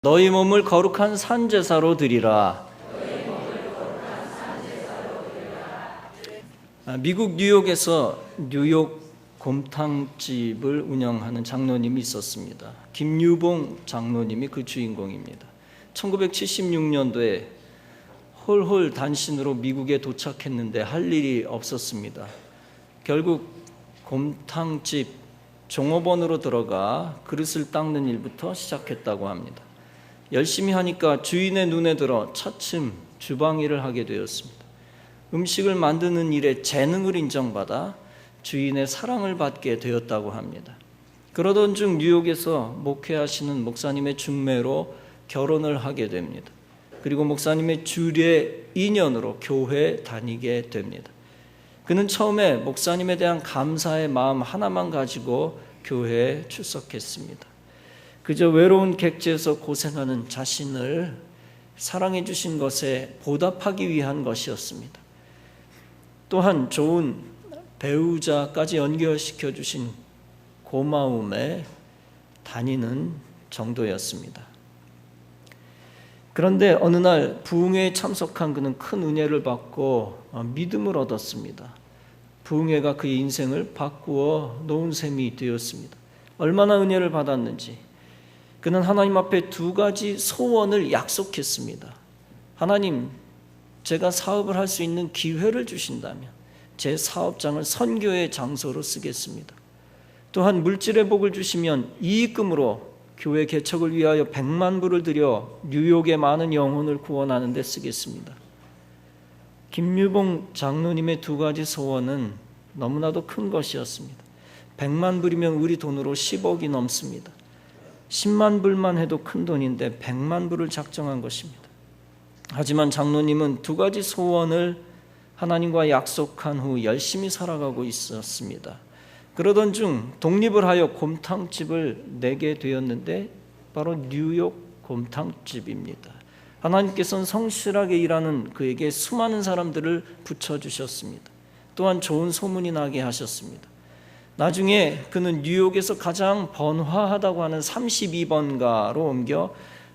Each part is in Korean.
너희 몸을 거룩한 산제사로 드리라. 미국 뉴욕에서 뉴욕 곰탕집을 운영하는 장로님이 있었습니다. 김유봉 장로님이 그 주인공입니다. 1976년도에 홀홀 단신으로 미국에 도착했는데 할 일이 없었습니다. 결국 곰탕집 종업원으로 들어가 그릇을 닦는 일부터 시작했다고 합니다. 열심히 하니까 주인의 눈에 들어 차츰 주방 일을 하게 되었습니다. 음식을 만드는 일에 재능을 인정받아 주인의 사랑을 받게 되었다고 합니다. 그러던 중 뉴욕에서 목회하시는 목사님의 중매로 결혼을 하게 됩니다. 그리고 목사님의 주례 인연으로 교회에 다니게 됩니다. 그는 처음에 목사님에 대한 감사의 마음 하나만 가지고 교회에 출석했습니다. 그저 외로운 객지에서 고생하는 자신을 사랑해 주신 것에 보답하기 위한 것이었습니다. 또한 좋은 배우자까지 연결시켜 주신 고마움에 다니는 정도였습니다. 그런데 어느 날 부흥회에 참석한 그는 큰 은혜를 받고 믿음을 얻었습니다. 부흥회가 그의 인생을 바꾸어 놓은 셈이 되었습니다. 얼마나 은혜를 받았는지 그는 하나님 앞에 두 가지 소원을 약속했습니다. 하나님, 제가 사업을 할 수 있는 기회를 주신다면 제 사업장을 선교의 장소로 쓰겠습니다. 또한 물질의 복을 주시면 이익금으로 교회 개척을 위하여 100만 불을 들여 뉴욕의 많은 영혼을 구원하는 데 쓰겠습니다. 김유봉 장로님의 두 가지 소원은 너무나도 큰 것이었습니다. 100만 불이면 우리 돈으로 10억이 넘습니다. 10만 불만 해도 큰 돈인데 100만 불을 작정한 것입니다. 하지만 장로님은 두 가지 소원을 하나님과 약속한 후 열심히 살아가고 있었습니다. 그러던 중 독립을 하여 곰탕집을 내게 되었는데 바로 뉴욕 곰탕집입니다. 하나님께서는 성실하게 일하는 그에게 수많은 사람들을 붙여주셨습니다. 또한 좋은 소문이 나게 하셨습니다. 나중에 그는 뉴욕에서 가장 번화하다고 하는 32번가로 옮겨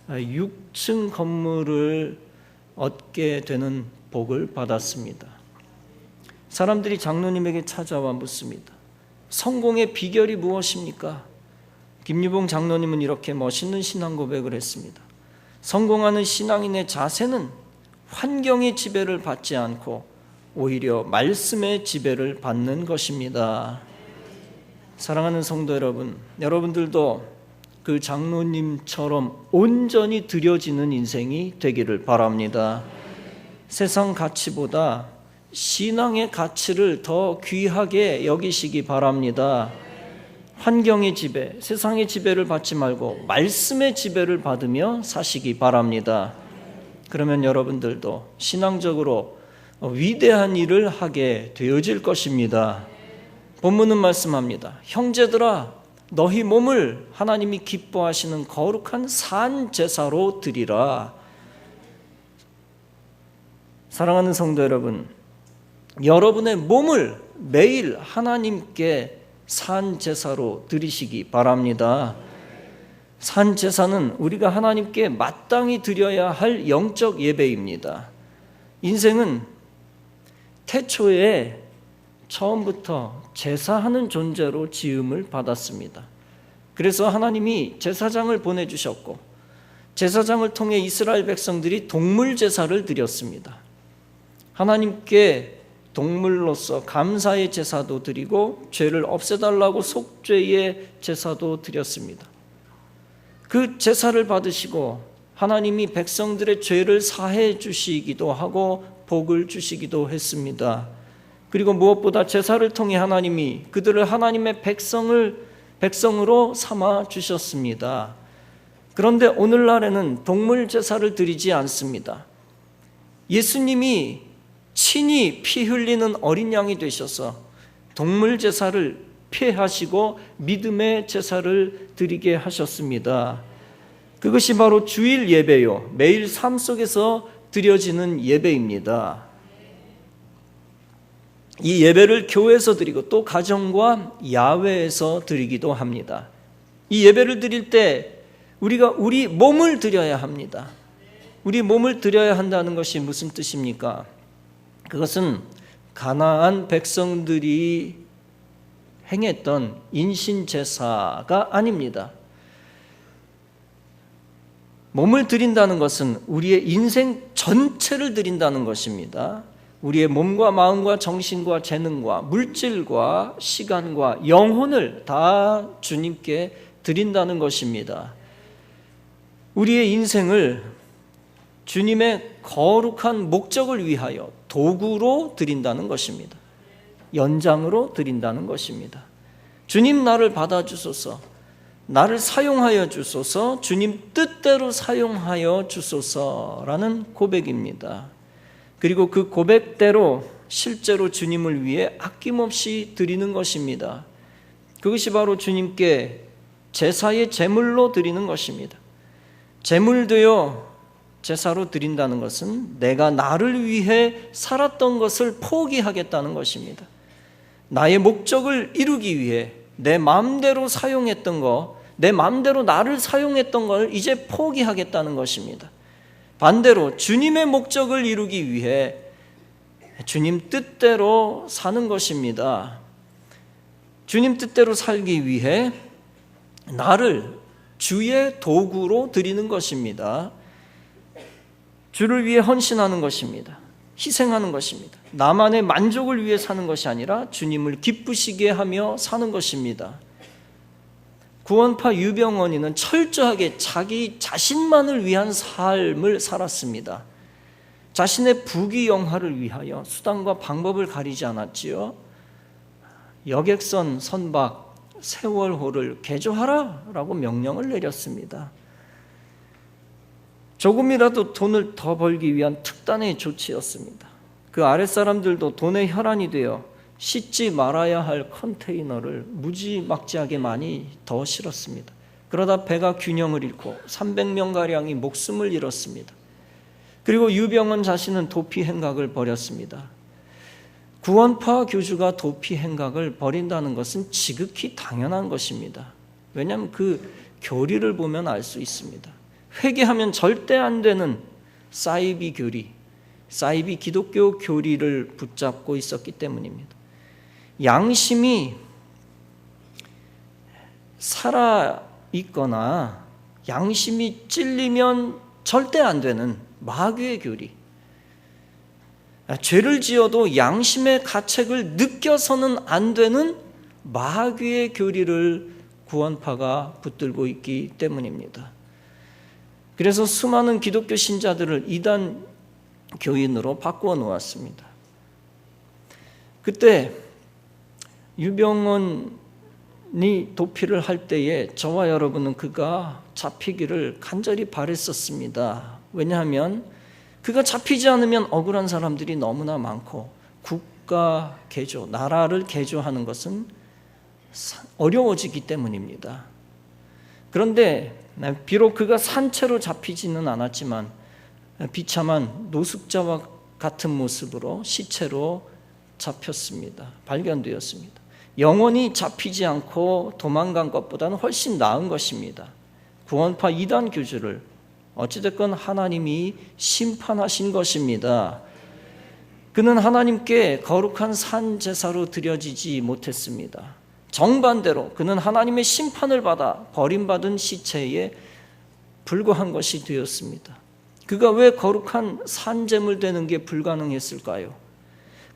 6층 건물을 얻게 되는 복을 받았습니다. 사람들이 장로님에게 찾아와 묻습니다. 성공의 비결이 무엇입니까? 김유봉 장로님은 이렇게 멋있는 신앙 고백을 했습니다. 성공하는 신앙인의 자세는 환경의 지배를 받지 않고 오히려 말씀의 지배를 받는 것입니다. 사랑하는 성도 여러분, 여러분들도 그 장로님처럼 온전히 드려지는 인생이 되기를 바랍니다. 세상 가치보다 신앙의 가치를 더 귀하게 여기시기 바랍니다. 환경의 지배, 세상의 지배를 받지 말고 말씀의 지배를 받으며 사시기 바랍니다. 그러면 여러분들도 신앙적으로 위대한 일을 하게 되어질 것입니다. 본문은 말씀합니다. 형제들아, 너희 몸을 하나님이 기뻐하시는 거룩한 산 제사로 드리라. 사랑하는 성도 여러분, 여러분의 몸을 매일 하나님께 산 제사로 드리시기 바랍니다. 산 제사는 우리가 하나님께 마땅히 드려야 할 영적 예배입니다. 인생은 태초에 처음부터 제사하는 존재로 지음을 받았습니다. 그래서 하나님이 제사장을 보내주셨고 제사장을 통해 이스라엘 백성들이 동물 제사를 드렸습니다. 하나님께 동물로서 감사의 제사도 드리고 죄를 없애달라고 속죄의 제사도 드렸습니다. 그 제사를 받으시고 하나님이 백성들의 죄를 사해 주시기도 하고 복을 주시기도 했습니다. 그리고 무엇보다 제사를 통해 하나님이 그들을 하나님의 백성으로 삼아 주셨습니다. 그런데 오늘날에는 동물 제사를 드리지 않습니다. 예수님이 친히 피 흘리는 어린 양이 되셔서 동물 제사를 폐하시고 믿음의 제사를 드리게 하셨습니다. 그것이 바로 주일 예배요, 매일 삶 속에서 드려지는 예배입니다. 이 예배를 교회에서 드리고 또 가정과 야외에서 드리기도 합니다. 이 예배를 드릴 때 우리가 우리 몸을 드려야 합니다. 우리 몸을 드려야 한다는 것이 무슨 뜻입니까? 그것은 가나안 백성들이 행했던 인신제사가 아닙니다. 몸을 드린다는 것은 우리의 인생 전체를 드린다는 것입니다. 우리의 몸과 마음과 정신과 재능과 물질과 시간과 영혼을 다 주님께 드린다는 것입니다. 우리의 인생을 주님의 거룩한 목적을 위하여 도구로 드린다는 것입니다. 연장으로 드린다는 것입니다. 주님, 나를 받아주소서, 나를 사용하여 주소서, 주님 뜻대로 사용하여 주소서라는 고백입니다. 그리고 그 고백대로 실제로 주님을 위해 아낌없이 드리는 것입니다. 그것이 바로 주님께 제사의 제물로 드리는 것입니다. 제물되어 제사로 드린다는 것은 내가 나를 위해 살았던 것을 포기하겠다는 것입니다. 나의 목적을 이루기 위해 내 마음대로 사용했던 것, 내 마음대로 나를 사용했던 걸 이제 포기하겠다는 것입니다. 반대로 주님의 목적을 이루기 위해 주님 뜻대로 사는 것입니다. 주님 뜻대로 살기 위해 나를 주의 도구로 드리는 것입니다. 주를 위해 헌신하는 것입니다. 희생하는 것입니다. 나만의 만족을 위해 사는 것이 아니라 주님을 기쁘시게 하며 사는 것입니다. 구원파 유병언이는 철저하게 자기 자신만을 위한 삶을 살았습니다. 자신의 부귀영화를 위하여 수단과 방법을 가리지 않았지요. 여객선 선박 세월호를 개조하라 라고 명령을 내렸습니다. 조금이라도 돈을 더 벌기 위한 특단의 조치였습니다. 그 아랫사람들도 돈의 혈안이 되어 씻지 말아야 할 컨테이너를 무지막지하게 많이 더 실었습니다. 그러다 배가 균형을 잃고 300명가량이 목숨을 잃었습니다. 그리고 유병언 자신은 도피 행각을 벌였습니다. 구원파 교주가 도피 행각을 벌인다는 것은 지극히 당연한 것입니다. 왜냐하면 그 교리를 보면 알 수 있습니다. 회개하면 절대 안 되는 사이비 교리, 사이비 기독교 교리를 붙잡고 있었기 때문입니다. 양심이 살아있거나 양심이 찔리면 절대 안 되는 마귀의 교리, 죄를 지어도 양심의 가책을 느껴서는 안 되는 마귀의 교리를 구원파가 붙들고 있기 때문입니다. 그래서 수많은 기독교 신자들을 이단 교인으로 바꾸어 놓았습니다. 그때 유병언이 도피를 할 때에 저와 여러분은 그가 잡히기를 간절히 바랬었습니다. 왜냐하면 그가 잡히지 않으면 억울한 사람들이 너무나 많고 국가 개조, 나라를 개조하는 것은 어려워지기 때문입니다. 그런데 비록 그가 산채로 잡히지는 않았지만 비참한 노숙자와 같은 모습으로 시체로 잡혔습니다. 발견되었습니다. 영원히 잡히지 않고 도망간 것보다는 훨씬 나은 것입니다. 구원파 이단 교주를 어찌됐건 하나님이 심판하신 것입니다. 그는 하나님께 거룩한 산 제사로 드려지지 못했습니다. 정반대로 그는 하나님의 심판을 받아 버림받은 시체에 불과한 것이 되었습니다. 그가 왜 거룩한 산제물 되는 게 불가능했을까요?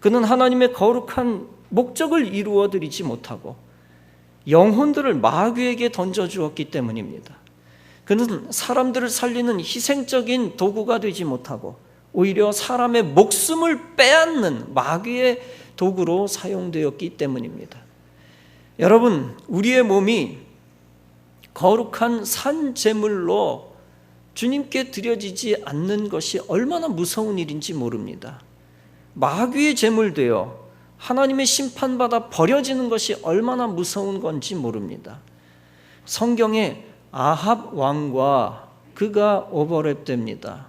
그는 하나님의 거룩한 목적을 이루어 드리지 못하고 영혼들을 마귀에게 던져주었기 때문입니다. 그는 사람들을 살리는 희생적인 도구가 되지 못하고 오히려 사람의 목숨을 빼앗는 마귀의 도구로 사용되었기 때문입니다. 여러분, 우리의 몸이 거룩한 산제물로 주님께 드려지지 않는 것이 얼마나 무서운 일인지 모릅니다. 마귀의 제물되어 하나님의 심판받아 버려지는 것이 얼마나 무서운 건지 모릅니다. 성경에 아합 왕과 그가 오버랩됩니다.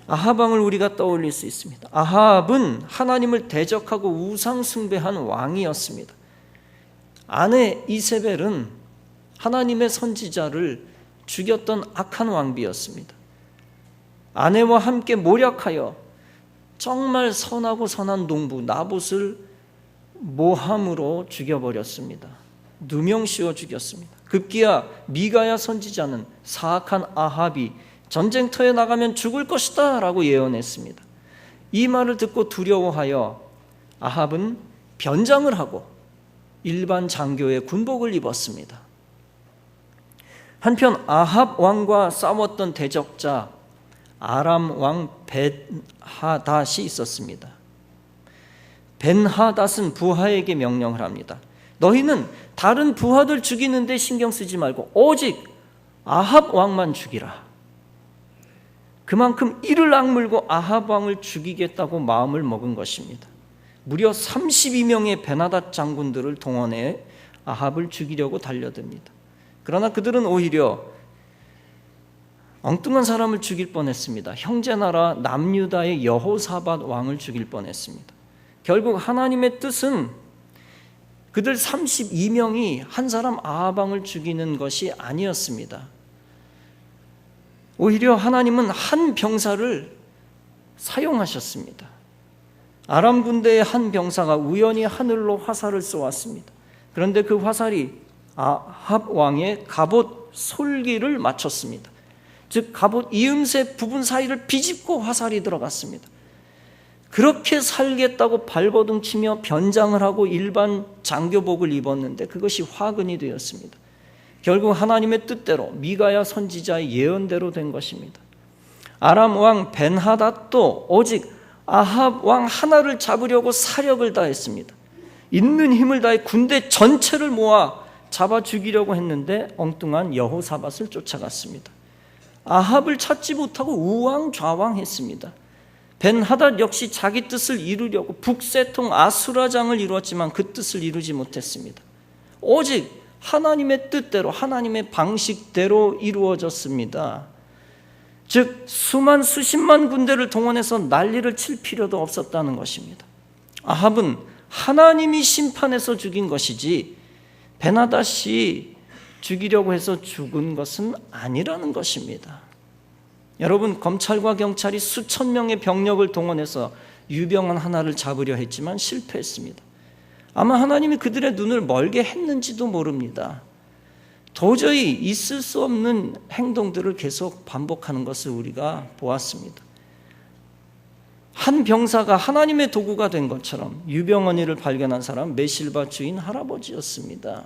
아합 왕을 우리가 떠올릴 수 있습니다. 아합은 하나님을 대적하고 우상 숭배한 왕이었습니다. 아내 이세벨은 하나님의 선지자를 죽였던 악한 왕비였습니다. 아내와 함께 모략하여 정말 선하고 선한 농부 나봇을 모함으로 죽여버렸습니다. 누명씌워 죽였습니다. 급기야 미가야 선지자는 사악한 아합이 전쟁터에 나가면 죽을 것이다 라고 예언했습니다. 이 말을 듣고 두려워하여 아합은 변장을 하고 일반 장교의 군복을 입었습니다. 한편 아합 왕과 싸웠던 대적자 아람 왕 벤하닷이 있었습니다. 벤하닷은 부하에게 명령을 합니다. 너희는 다른 부하들 죽이는데 신경 쓰지 말고 오직 아합 왕만 죽이라. 그만큼 이를 악물고 아합 왕을 죽이겠다고 마음을 먹은 것입니다. 무려 32명의 벤하닷 장군들을 동원해 아합을 죽이려고 달려듭니다. 그러나 그들은 오히려 엉뚱한 사람을 죽일 뻔했습니다. 형제나라 남유다의 여호사밧 왕을 죽일 뻔했습니다. 결국 하나님의 뜻은 그들 32명이 한 사람 아합 왕을 죽이는 것이 아니었습니다. 오히려 하나님은 한 병사를 사용하셨습니다. 아람 군대의 한 병사가 우연히 하늘로 화살을 쏘았습니다. 그런데 그 화살이 아합 왕의 갑옷 솔기를 맞췄습니다. 즉 갑옷 이음새 부분 사이를 비집고 화살이 들어갔습니다. 그렇게 살겠다고 발버둥치며 변장을 하고 일반 장교복을 입었는데 그것이 화근이 되었습니다. 결국 하나님의 뜻대로 미가야 선지자의 예언대로 된 것입니다. 아람 왕 벤하닷도 오직 아합 왕 하나를 잡으려고 사력을 다했습니다. 있는 힘을 다해 군대 전체를 모아 잡아 죽이려고 했는데 엉뚱한 여호사밧을 쫓아갔습니다. 아합을 찾지 못하고 우왕좌왕했습니다. 벤하닷 역시 자기 뜻을 이루려고 북새통 아수라장을 이루었지만 그 뜻을 이루지 못했습니다. 오직 하나님의 뜻대로 하나님의 방식대로 이루어졌습니다. 즉 수만 수십만 군대를 동원해서 난리를 칠 필요도 없었다는 것입니다. 아합은 하나님이 심판해서 죽인 것이지 벤하닷이 죽이려고 해서 죽은 것은 아니라는 것입니다. 여러분, 검찰과 경찰이 수천 명의 병력을 동원해서 유병헌 하나를 잡으려 했지만 실패했습니다. 아마 하나님이 그들의 눈을 멀게 했는지도 모릅니다. 도저히 있을 수 없는 행동들을 계속 반복하는 것을 우리가 보았습니다. 한 병사가 하나님의 도구가 된 것처럼 유병헌이를 발견한 사람은 메실바 주인 할아버지였습니다.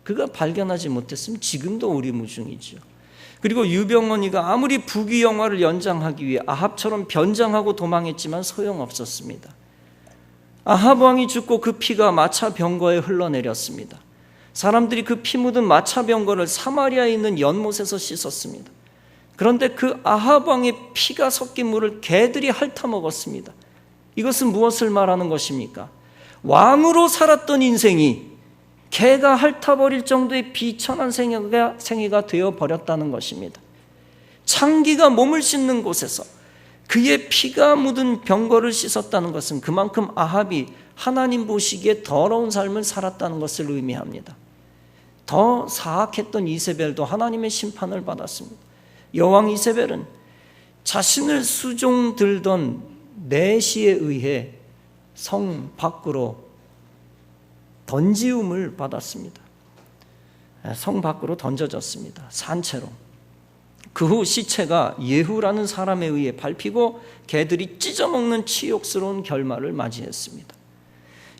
그가 발견하지 못했으면 지금도 오리무중이죠. 그리고 유병헌이가 아무리 부귀영화를 연장하기 위해 아합처럼 변장하고 도망했지만 소용없었습니다. 아합 왕이 죽고 그 피가 마차 병거에 흘러내렸습니다. 사람들이 그 피 묻은 마차 병거를 사마리아에 있는 연못에서 씻었습니다. 그런데 그 아합 왕의 피가 섞인 물을 개들이 핥아먹었습니다. 이것은 무엇을 말하는 것입니까? 왕으로 살았던 인생이 개가 핥아버릴 정도의 비천한 생애가 되어버렸다는 것입니다. 창기가 몸을 씻는 곳에서 그의 피가 묻은 병거를 씻었다는 것은 그만큼 아합이 하나님 보시기에 더러운 삶을 살았다는 것을 의미합니다. 더 사악했던 이세벨도 하나님의 심판을 받았습니다. 여왕 이세벨은 자신을 수종 들던 내시에 의해 성 밖으로 던지움을 받았습니다. 성 밖으로 던져졌습니다. 산채로. 그 후 시체가 예후라는 사람에 의해 밟히고 개들이 찢어먹는 치욕스러운 결말을 맞이했습니다.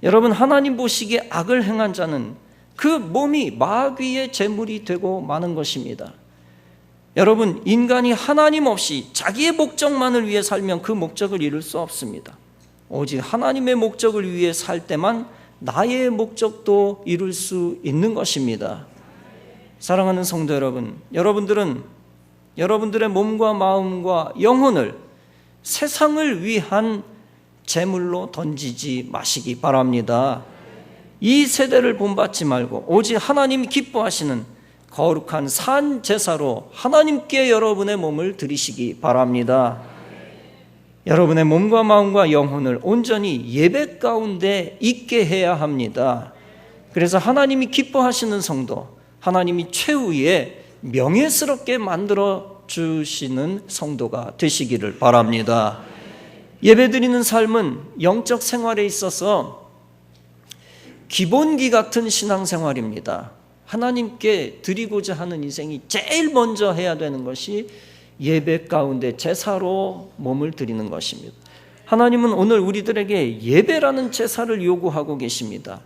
여러분, 하나님 보시기에 악을 행한 자는 그 몸이 마귀의 제물이 되고 마는 것입니다. 여러분, 인간이 하나님 없이 자기의 목적만을 위해 살면 그 목적을 이룰 수 없습니다. 오직 하나님의 목적을 위해 살 때만 나의 목적도 이룰 수 있는 것입니다. 사랑하는 성도 여러분, 여러분들은 여러분들의 몸과 마음과 영혼을 세상을 위한 제물로 던지지 마시기 바랍니다. 이 세대를 본받지 말고 오직 하나님이 기뻐하시는 거룩한 산 제사로 하나님께 여러분의 몸을 드리시기 바랍니다. 여러분의 몸과 마음과 영혼을 온전히 예배 가운데 있게 해야 합니다. 그래서 하나님이 기뻐하시는 성도, 하나님이 최후의 명예스럽게 만들어 주시는 성도가 되시기를 바랍니다. 예배드리는 삶은 영적 생활에 있어서 기본기 같은 신앙생활입니다. 하나님께 드리고자 하는 인생이 제일 먼저 해야 되는 것이 예배 가운데 제사로 몸을 드리는 것입니다. 하나님은 오늘 우리들에게 예배라는 제사를 요구하고 계십니다.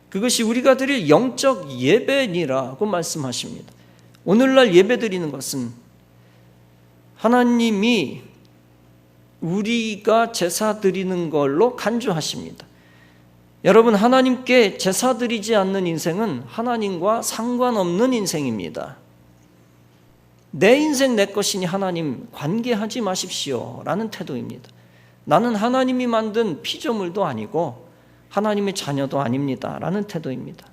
그것이 우리가 드릴 영적 예배니라고 말씀하십니다. 오늘날 예배 드리는 것은 하나님이 우리가 제사 드리는 걸로 간주하십니다. 여러분, 하나님께 제사 드리지 않는 인생은 하나님과 상관없는 인생입니다. 내 인생 내 것이니 하나님 관계하지 마십시오 라는 태도입니다. 나는 하나님이 만든 피조물도 아니고 하나님의 자녀도 아닙니다 라는 태도입니다.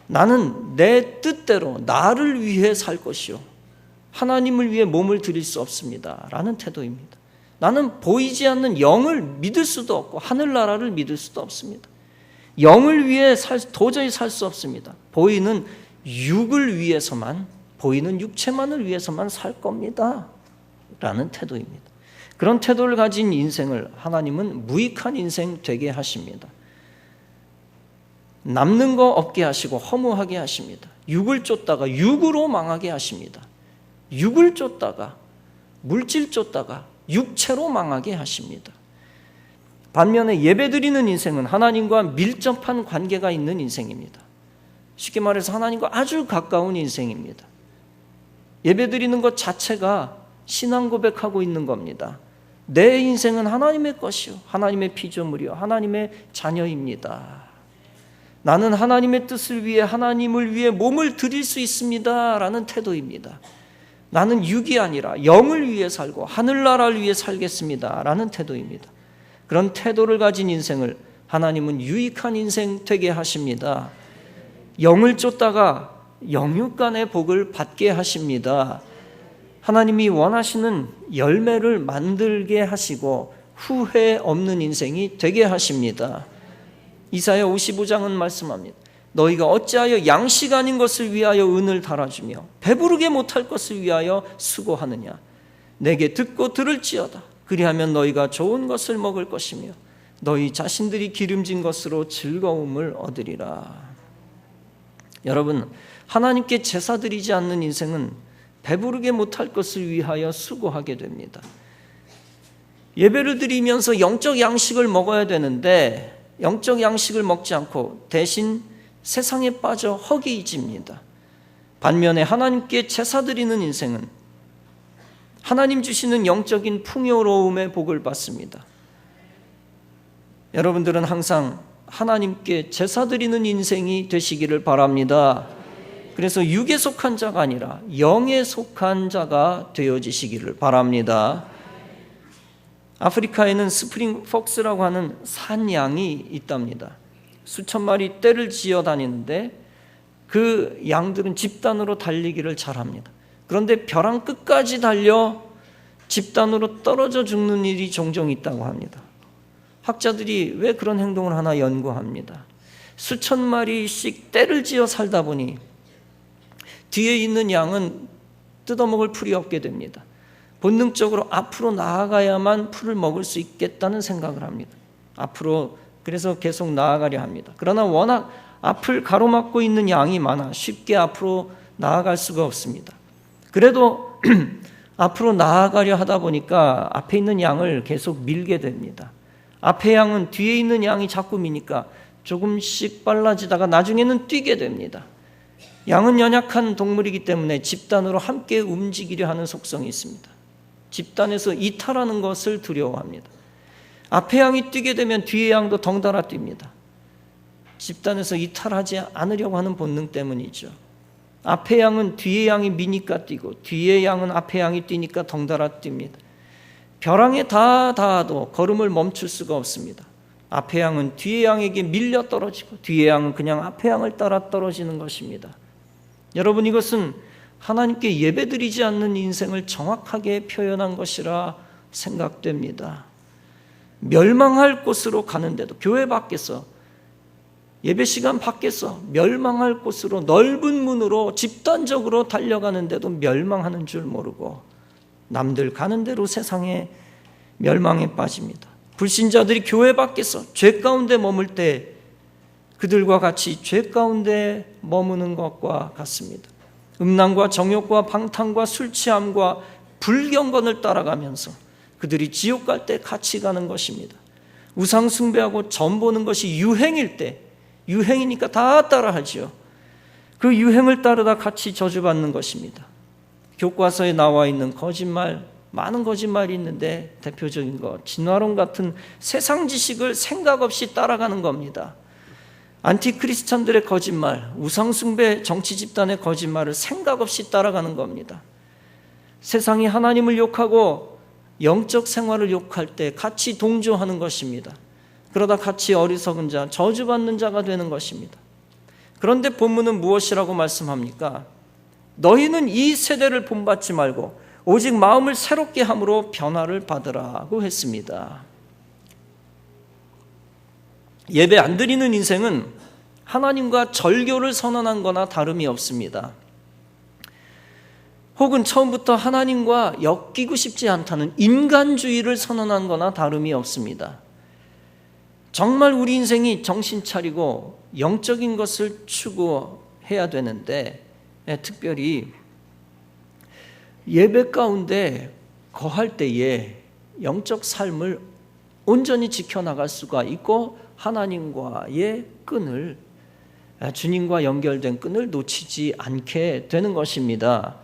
나는 내 뜻대로 나를 위해 살 것이요 하나님을 위해 몸을 드릴 수 없습니다 라는 태도입니다. 나는 보이지 않는 영을 믿을 수도 없고 하늘나라를 믿을 수도 없습니다. 영을 위해 도저히 살 수 없습니다. 보이는 육을 위해서만, 보이는 육체만을 위해서만 살 겁니다 라는 태도입니다. 그런 태도를 가진 인생을 하나님은 무익한 인생 되게 하십니다. 남는 거 없게 하시고 허무하게 하십니다. 육을 쫓다가 육으로 망하게 하십니다. 육을 쫓다가, 물질 쫓다가 육체로 망하게 하십니다. 반면에 예배드리는 인생은 하나님과 밀접한 관계가 있는 인생입니다. 쉽게 말해서 하나님과 아주 가까운 인생입니다. 예배드리는 것 자체가 신앙 고백하고 있는 겁니다. 내 인생은 하나님의 것이요 하나님의 피조물이요 하나님의 자녀입니다. 나는 하나님의 뜻을 위해 하나님을 위해 몸을 드릴 수 있습니다 라는 태도입니다. 나는 육이 아니라 영을 위해 살고 하늘나라를 위해 살겠습니다 라는 태도입니다. 그런 태도를 가진 인생을 하나님은 유익한 인생 되게 하십니다. 영을 쫓다가 영육간의 복을 받게 하십니다. 하나님이 원하시는 열매를 만들게 하시고 후회 없는 인생이 되게 하십니다. 이사야 55장은 말씀합니다. 너희가 어찌하여 양식 아닌 것을 위하여 은을 달아주며 배부르게 못할 것을 위하여 수고하느냐. 내게 듣고 들을지어다. 그리하면 너희가 좋은 것을 먹을 것이며 너희 자신들이 기름진 것으로 즐거움을 얻으리라. 여러분, 하나님께 제사 드리지 않는 인생은 배부르게 못할 것을 위하여 수고하게 됩니다. 예배를 드리면서 영적 양식을 먹어야 되는데 영적 양식을 먹지 않고 대신 세상에 빠져 허기집니다. 반면에 하나님께 제사 드리는 인생은 하나님 주시는 영적인 풍요로움의 복을 받습니다. 여러분들은 항상 하나님께 제사 드리는 인생이 되시기를 바랍니다. 그래서 육에 속한 자가 아니라 영에 속한 자가 되어지시기를 바랍니다. 아프리카에는 스프링 폭스라고 하는 산양이 있답니다. 수천 마리 떼를 지어 다니는데 그 양들은 집단으로 달리기를 잘합니다. 그런데 벼랑 끝까지 달려 집단으로 떨어져 죽는 일이 종종 있다고 합니다. 학자들이 왜 그런 행동을 하나 연구합니다. 수천 마리씩 떼를 지어 살다 보니 뒤에 있는 양은 뜯어먹을 풀이 없게 됩니다. 본능적으로 앞으로 나아가야만 풀을 먹을 수 있겠다는 생각을 합니다. 앞으로 그래서 계속 나아가려 합니다. 그러나 워낙 앞을 가로막고 있는 양이 많아 쉽게 앞으로 나아갈 수가 없습니다. 그래도 앞으로 나아가려 하다 보니까 앞에 있는 양을 계속 밀게 됩니다. 앞에 양은 뒤에 있는 양이 자꾸 미니까 조금씩 빨라지다가 나중에는 뛰게 됩니다. 양은 연약한 동물이기 때문에 집단으로 함께 움직이려 하는 속성이 있습니다. 집단에서 이탈하는 것을 두려워합니다. 앞에 양이 뛰게 되면 뒤에 양도 덩달아 뜁니다. 집단에서 이탈하지 않으려고 하는 본능 때문이죠. 앞에 양은 뒤에 양이 미니까 뛰고 뒤에 양은 앞에 양이 뛰니까 덩달아 뜁니다. 벼랑에 닿아도 걸음을 멈출 수가 없습니다. 앞에 양은 뒤에 양에게 밀려 떨어지고 뒤에 양은 그냥 앞에 양을 따라 떨어지는 것입니다. 여러분, 이것은 하나님께 예배드리지 않는 인생을 정확하게 표현한 것이라 생각됩니다. 멸망할 곳으로 가는데도 교회 밖에서 예배 시간 밖에서 멸망할 곳으로 넓은 문으로 집단적으로 달려가는데도 멸망하는 줄 모르고 남들 가는 대로 세상에 멸망에 빠집니다. 불신자들이 교회 밖에서 죄 가운데 머물 때 그들과 같이 죄 가운데 머무는 것과 같습니다. 음란과 정욕과 방탕과 술 취함과 불경건을 따라가면서 그들이 지옥 갈 때 같이 가는 것입니다. 우상 숭배하고 점 보는 것이 유행일 때, 유행이니까 다 따라하죠. 그 유행을 따르다 같이 저주받는 것입니다. 교과서에 나와 있는 거짓말, 많은 거짓말이 있는데 대표적인 것, 진화론 같은 세상 지식을 생각 없이 따라가는 겁니다. 안티크리스찬들의 거짓말, 우상숭배 정치 집단의 거짓말을 생각 없이 따라가는 겁니다. 세상이 하나님을 욕하고 영적 생활을 욕할 때 같이 동조하는 것입니다. 그러다 같이 어리석은 자, 저주받는 자가 되는 것입니다. 그런데 본문은 무엇이라고 말씀합니까? 너희는 이 세대를 본받지 말고 오직 마음을 새롭게 함으로 변화를 받으라고 했습니다. 예배 안 드리는 인생은 하나님과 절교를 선언한 거나 다름이 없습니다. 혹은 처음부터 하나님과 엮이고 싶지 않다는 인간주의를 선언한 거나 다름이 없습니다. 정말 우리 인생이 정신 차리고 영적인 것을 추구해야 되는데 특별히 예배 가운데 거할 때에 영적 삶을 온전히 지켜나갈 수가 있고 하나님과의 끈을, 주님과 연결된 끈을 놓치지 않게 되는 것입니다.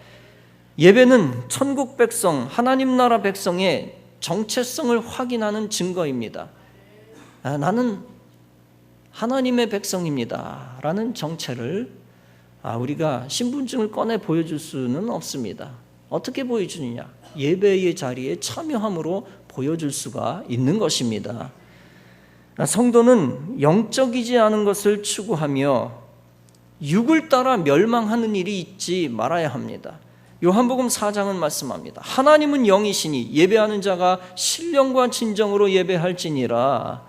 예배는 천국 백성, 하나님 나라 백성의 정체성을 확인하는 증거입니다. 나는 하나님의 백성입니다 라는 정체를 우리가 신분증을 꺼내 보여줄 수는 없습니다. 어떻게 보여주느냐? 예배의 자리에 참여함으로 보여줄 수가 있는 것입니다. 성도는 영적이지 않은 것을 추구하며 육을 따라 멸망하는 일이 있지 말아야 합니다. 요한복음 4장은 말씀합니다. 하나님은 영이시니 예배하는 자가 신령과 진정으로 예배할지니라.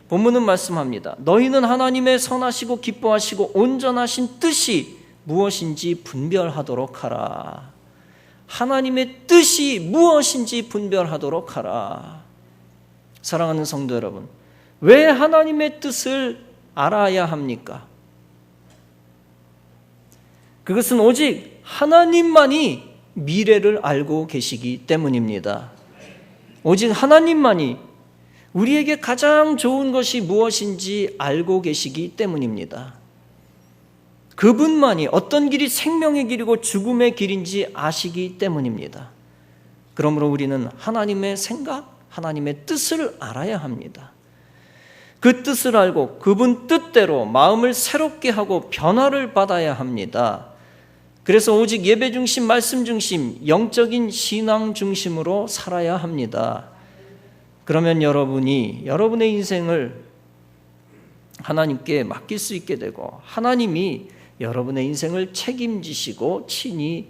본문은 말씀합니다. 너희는 하나님의 선하시고 기뻐하시고 온전하신 뜻이 무엇인지 분별하도록 하라. 하나님의 뜻이 무엇인지 분별하도록 하라. 사랑하는 성도 여러분, 왜 하나님의 뜻을 알아야 합니까? 그것은 오직 하나님만이 미래를 알고 계시기 때문입니다. 오직 하나님만이 우리에게 가장 좋은 것이 무엇인지 알고 계시기 때문입니다. 그분만이 어떤 길이 생명의 길이고 죽음의 길인지 아시기 때문입니다. 그러므로 우리는 하나님의 생각, 하나님의 뜻을 알아야 합니다. 그 뜻을 알고 그분 뜻대로 마음을 새롭게 하고 변화를 받아야 합니다. 그래서 오직 예배 중심, 말씀 중심, 영적인 신앙 중심으로 살아야 합니다. 그러면 여러분이 여러분의 인생을 하나님께 맡길 수 있게 되고 하나님이 여러분의 인생을 책임지시고 친히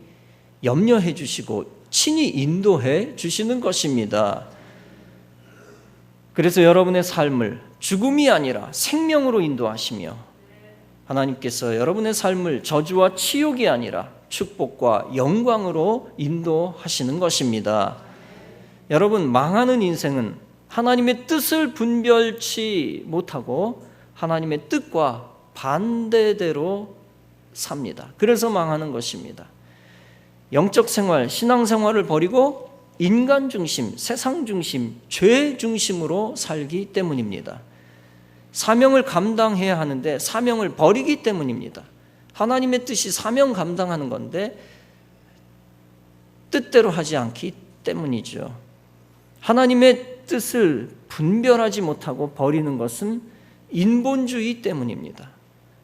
염려해 주시고 친히 인도해 주시는 것입니다. 그래서 여러분의 삶을 죽음이 아니라 생명으로 인도하시며 하나님께서 여러분의 삶을 저주와 치욕이 아니라 축복과 영광으로 인도하시는 것입니다. 여러분, 망하는 인생은 하나님의 뜻을 분별치 못하고 하나님의 뜻과 반대대로 삽니다. 그래서 망하는 것입니다. 영적 생활, 신앙 생활을 버리고 인간 중심, 세상 중심, 죄 중심으로 살기 때문입니다. 사명을 감당해야 하는데 사명을 버리기 때문입니다. 하나님의 뜻이 사명 감당하는 건데 뜻대로 하지 않기 때문이죠. 하나님의 뜻을 분별하지 못하고 버리는 것은 인본주의 때문입니다.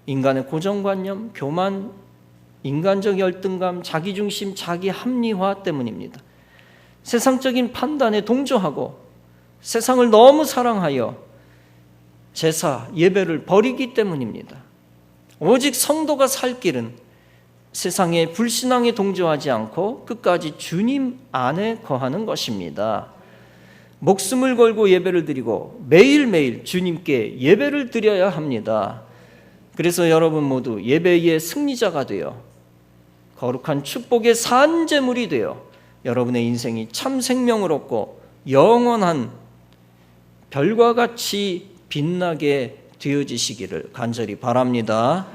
인간의 고정관념, 교만, 인간적 열등감, 자기중심, 자기 합리화 때문입니다. 세상적인 판단에 동조하고 세상을 너무 사랑하여 제사, 예배를 버리기 때문입니다. 오직 성도가 살 길은 세상의 불신앙에 동조하지 않고 끝까지 주님 안에 거하는 것입니다. 목숨을 걸고 예배를 드리고 매일매일 주님께 예배를 드려야 합니다. 그래서 여러분 모두 예배의 승리자가 되어 거룩한 축복의 산제물이 되어 여러분의 인생이 참 생명을 얻고 영원한 별과 같이 빛나게 되어지시기를 간절히 바랍니다.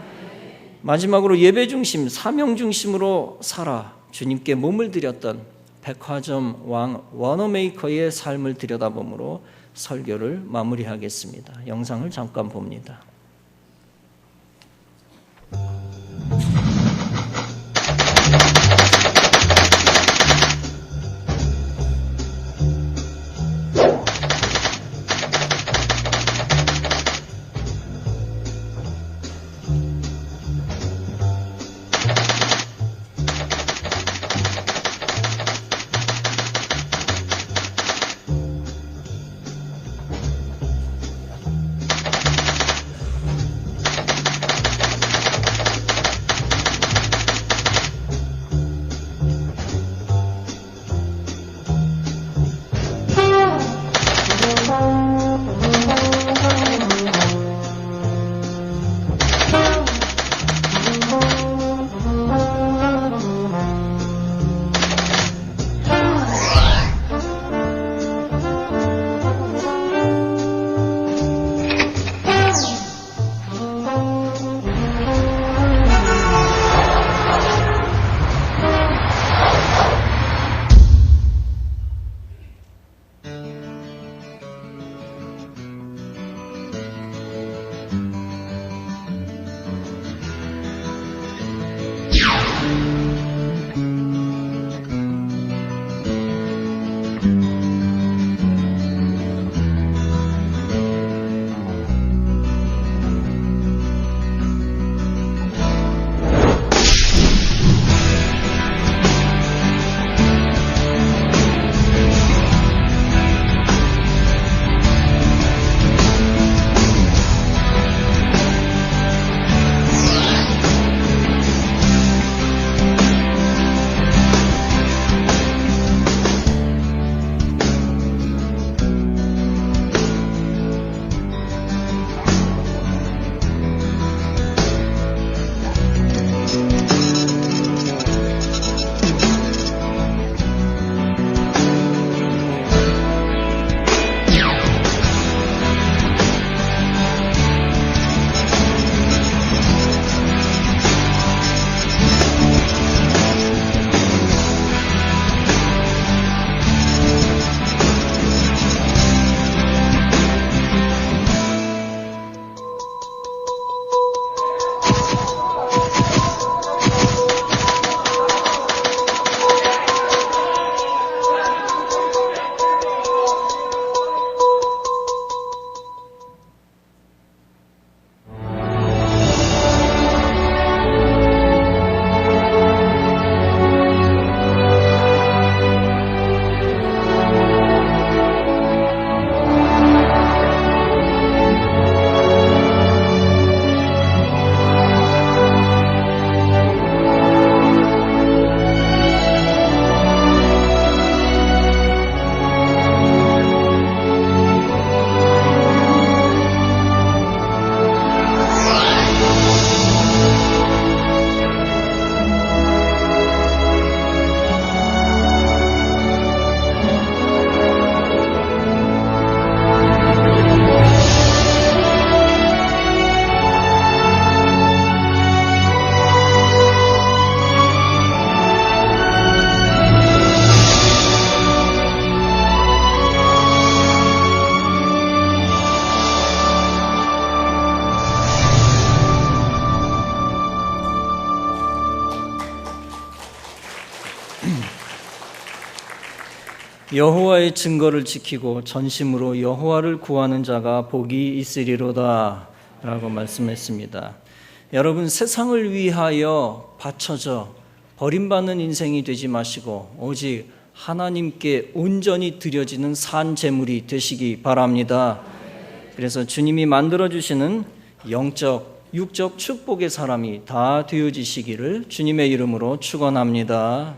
마지막으로 예배 중심, 사명 중심으로 살아 주님께 몸을 드렸던 백화점 왕 워너메이커의 삶을 들여다보므로 설교를 마무리하겠습니다. 영상을 잠깐 봅니다. 여호와의 증거를 지키고 전심으로 여호와를 구하는 자가 복이 있으리로다 라고 말씀했습니다. 여러분, 세상을 위하여 바쳐져 버림받는 인생이 되지 마시고 오직 하나님께 온전히 드려지는 산 제물이 되시기 바랍니다. 그래서 주님이 만들어주시는 영적, 육적 축복의 사람이 다 되어지시기를 주님의 이름으로 축원합니다.